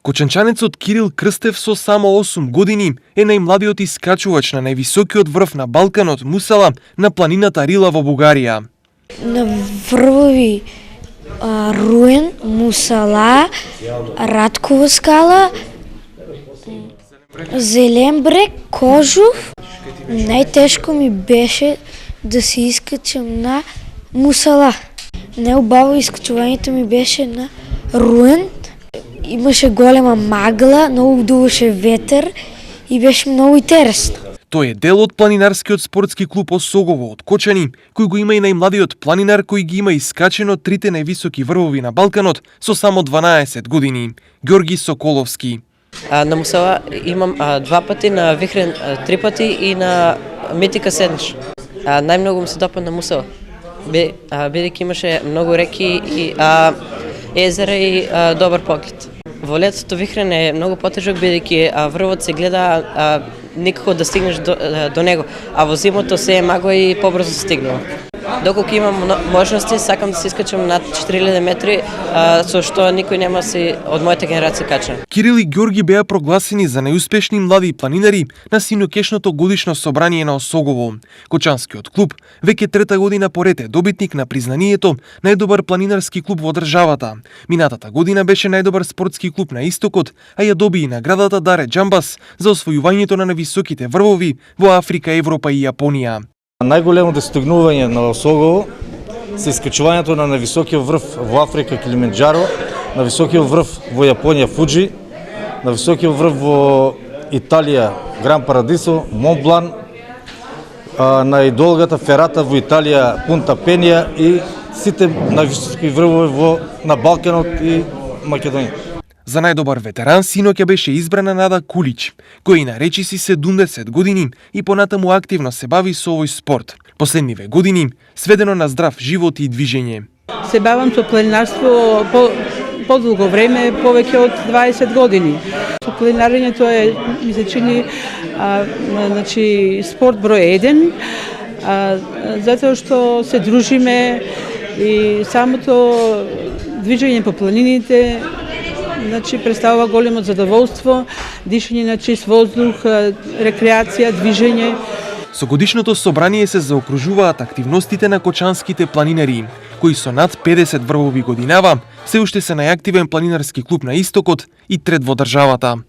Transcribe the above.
Кочанчанецот Кирил Крстев со само 8 години е најмладиот искачувач на највисокиот врв на Балканот Мусала на планината Рила во Бугарија. На врвови Руен, Мусала, Раткова скала, Зелен брег, Кожув. Најтешко ми беше да се искачам на Мусала. Најубаво искачувањето ми беше на Руен. Имаше голема магла, многу дуваше ветер и беше многу интересно. Тој е дел од планинарскиот спортски клуб Осогово од Кочани, кој го има и најмладиот планинар кој ги има искачено трите највисоки врвови на Балканот со само 12 години, Ѓорги Соколовски. На Мусала имам 2 пати, на Вихрен 3 пати и на Митика седнаш. Најмногу ми се допадна на Мусала, бидејќи имаше многу реки и езера и добар поглед. Во летото Вихрен е многу потежок бидејќи врвот се гледа никако да стигнеш до него, а во зимото се е магла и побрзо се стигнува. Доколку имам можности, сакам да се искачам над 4000 метри, со што никој нема си од мојата генерација кача. Кирил и Ѓорги беа прогласени за најуспешни млади планинари на синокешното годишно собрание на Осогово. Кочанскиот клуб веќе трета година поред е добитник на признанието најдобар планинарски клуб во државата. Минатата година беше најдобар спортски клуб на Истокот, а ја доби и наградата Даре Џамбас за освојувањето на највисоките врвови во Африка, Европа и Јапонија. Најголемо достигнување на Осогово се искачувањето на највисокиот врв во Африка Килиманџаро, на високиот врв во Јапонија Фуџи, на високиот врв во Италија Гран Парадисо, Монблан, најдолгата ферата во Италија Пунта Пенија и сите највисоки врвови на Балканот и Македонија. За најдобар ветеран синоќа беше избрана Нада Кулич, која и на речиси 70 години и понатаму активно се бави со овој спорт. Последниве години сведено на здрав живот и движење. Се бавам со планинарство подолго време, повеќе од 20 години. Со планинарењето е, ми се чини, спорт број 1, затоа што се дружиме и самото движење по планините представува големо задоволство, дишење на чист воздух, рекреација, движење. Со годишното собрание се заокружуваат активностите на кочанските планинари, кои со над 50 врвови годинава се уште се најактивен планинарски клуб на Истокот и трет во државата.